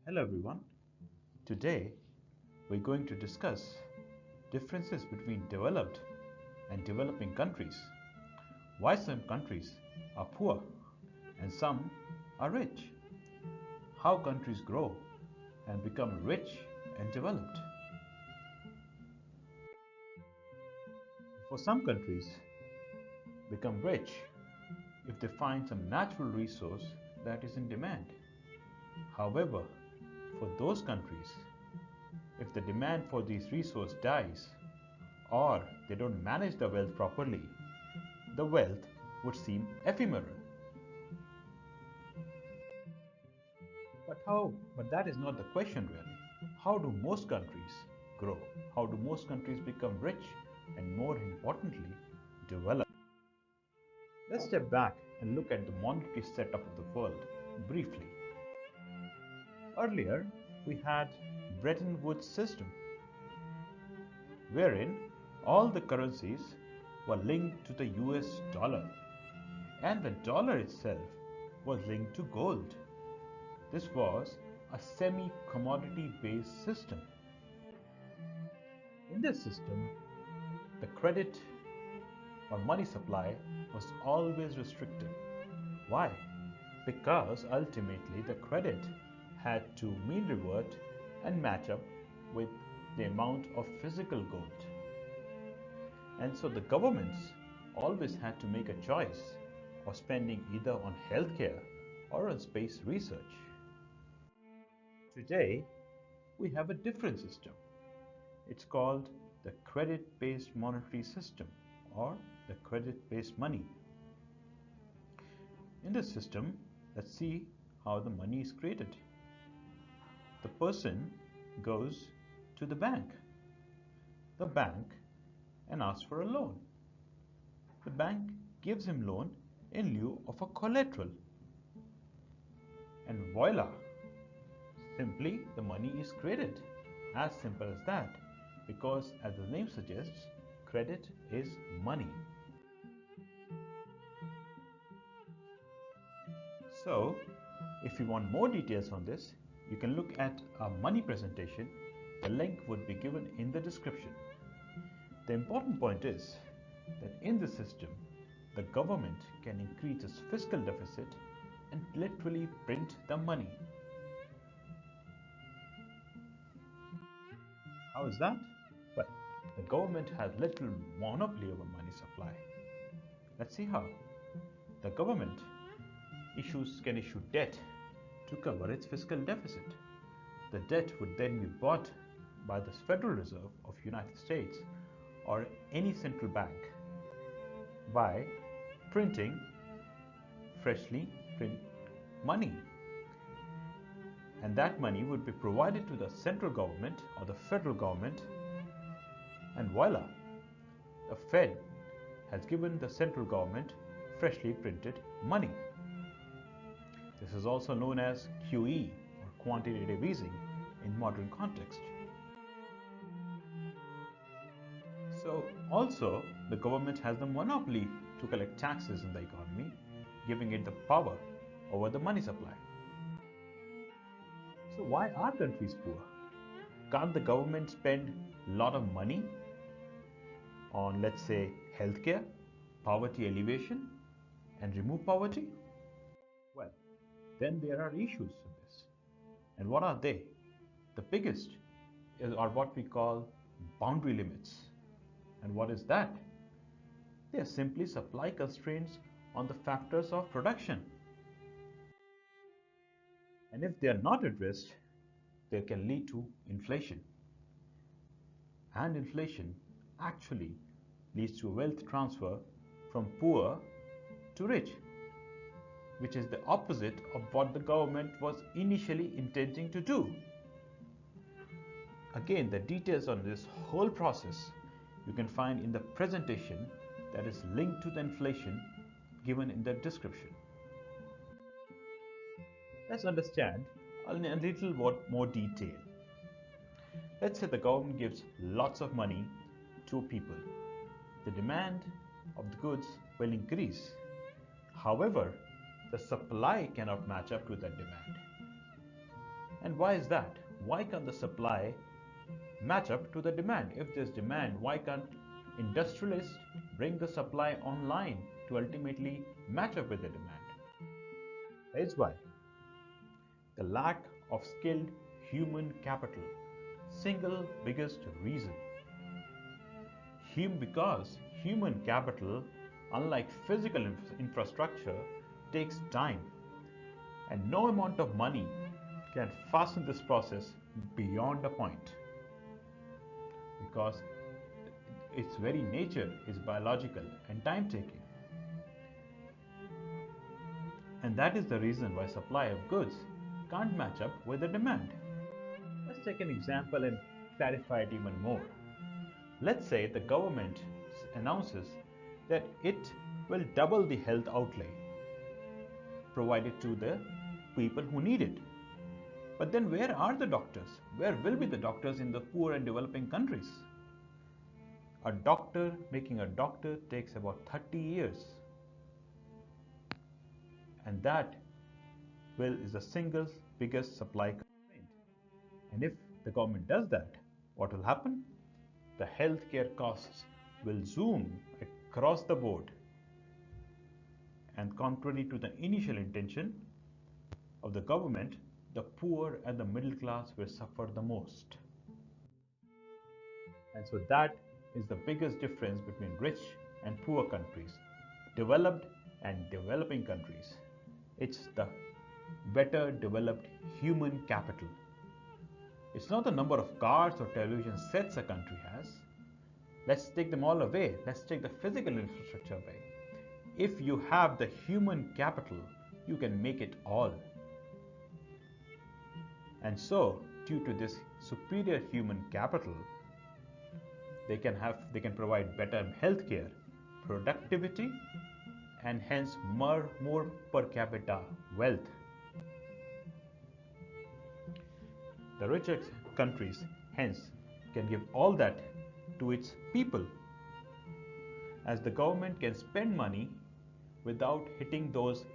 Hello everyone. Today we're going to discuss differences between developed and developing countries. Why some countries are poor and some are rich. How countries grow and become rich and developed. For some countries become rich if they find some natural resource that is in demand. However, for those countries, if the demand for these resources dies or they don't manage the wealth properly, the wealth would seem ephemeral. But that is not the question really. How do most countries grow? How do most countries become rich and more importantly, develop? Let's step back and look at the monetary setup of the world briefly. Earlier, we had Bretton Woods system wherein all the currencies were linked to the US dollar and the dollar itself was linked to gold. This was a semi-commodity based system. In this system, the credit or money supply was always restricted. Why? Because ultimately the credit had to mean revert and match up with the amount of physical gold. And so the governments always had to make a choice of spending either on healthcare or on space research. Today, we have a different system. It's called the credit based monetary system or the credit based money. In this system, let's see how the money is created. The person goes to the bank and asks for a loan. The bank gives him loan in lieu of a collateral. And voila, simply the money is created. As simple as that. Because as the name suggests, credit is money. So, if you want more details on this, you can look at our money presentation. The link would be given in the description. The important point is that in the system, the government can increase its fiscal deficit and literally print the money. How is that? Well, the government has little monopoly over money supply. Let's see how. The government can issue debt to cover its fiscal deficit. The debt would then be bought by the Federal Reserve of United States or any central bank by printing freshly print money. And that money would be provided to the central government or the federal government, and voila, the Fed has given the central government freshly printed money. This is also known as QE or quantitative easing in modern context. So also the government has the monopoly to collect taxes in the economy, giving it the power over the money supply. So why are countries poor? Can't the government spend a lot of money on, let's say, healthcare, poverty alleviation, and remove poverty? Well, then there are issues in this. And what are they? The biggest are what we call boundary limits. And what is that? They are simply supply constraints on the factors of production. And if they are not addressed, they can lead to inflation. And inflation actually leads to wealth transfer from poor to rich, which is the opposite of what the government was initially intending to do. Again, the details on this whole process you can find in the presentation that is linked to the inflation given in the description. Let's understand a little more detail. Let's say the government gives lots of money to people. The demand of the goods will increase. However, the supply cannot match up to that demand. And why is that? Why can't the supply match up to the demand? If there's demand, why can't industrialists bring the supply online to ultimately match up with the demand? Here's why: the lack of skilled human capital. Single biggest reason. Because human capital, unlike physical infrastructure, takes time, and no amount of money can fasten this process beyond a point, because its very nature is biological and time taking. And that is the reason why supply of goods can't match up with the demand. Let's take an example and clarify it even more. Let's say the government announces that it will double the health outlay provided to the people who need it. But then where are the doctors? Where will be the doctors in the poor and developing countries? A doctor, making a doctor takes about 30 years. And that is the single biggest supply constraint. And if the government does that, what will happen? The healthcare costs will zoom across the board. And contrary to the initial intention of the government, the poor and the middle class will suffer the most. And so that is the biggest difference between rich and poor countries, developed and developing countries. It's the better developed human capital. It's not the number of cars or television sets a country has. Let's take them all away. Let's take the physical infrastructure away. If you have the human capital, you can make it all. And so, due to this superior human capital, they can provide better healthcare, productivity, and hence more per capita wealth. The richer countries hence can give all that to its people, as the government can spend money without hitting those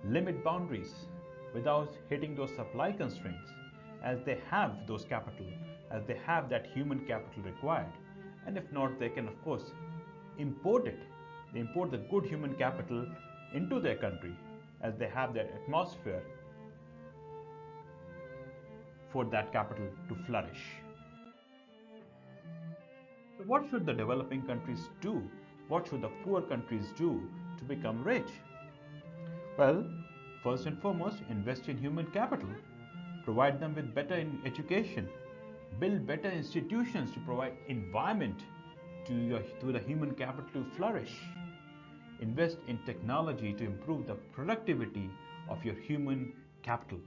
limit boundaries, without hitting those supply constraints, as they have those capital, as they have that human capital required. And if not, they can of course import it. They import the good human capital into their country, as they have that atmosphere for that capital to flourish. So what should the developing countries do? What should the poor countries do to become rich? Well, first and foremost, invest in human capital. Provide them with better education. Build better institutions to provide environment to the human capital to flourish. Invest in technology to improve the productivity of your human capital.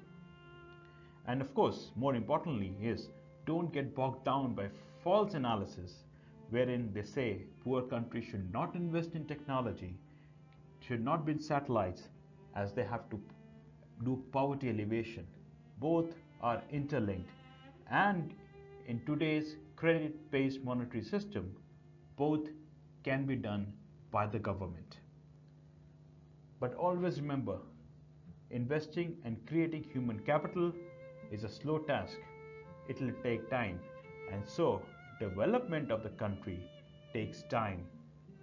And of course, more importantly is, don't get bogged down by false analysis wherein they say poor countries should not invest in technology, should not build satellites, as they have to do poverty alleviation. Both are interlinked, and in today's credit-based monetary system, both can be done by the government. But always remember, investing and creating human capital is a slow task. It will take time, and so development of the country takes time.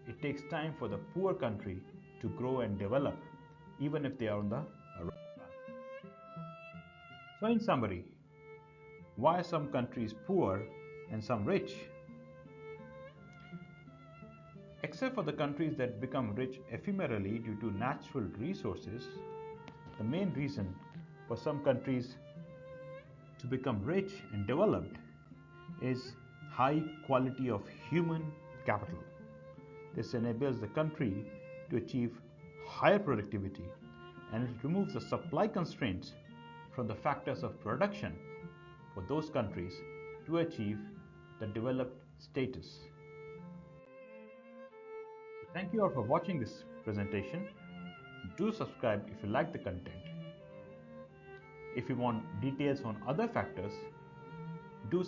It takes time for the poor country to grow and develop, even if they are on the right path. So in summary, why are some countries poor and some rich? Except for the countries that become rich ephemerally due to natural resources, the main reason for some countries to become rich and developed is high quality of human capital. This enables the country to achieve higher productivity, and it removes the supply constraints from the factors of production for those countries to achieve the developed status. So thank you all for watching this presentation. Do subscribe if you like the content. If you want details on other factors, do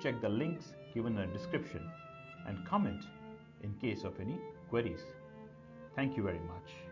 check the links given in the description and comment in case of any queries. Thank you very much.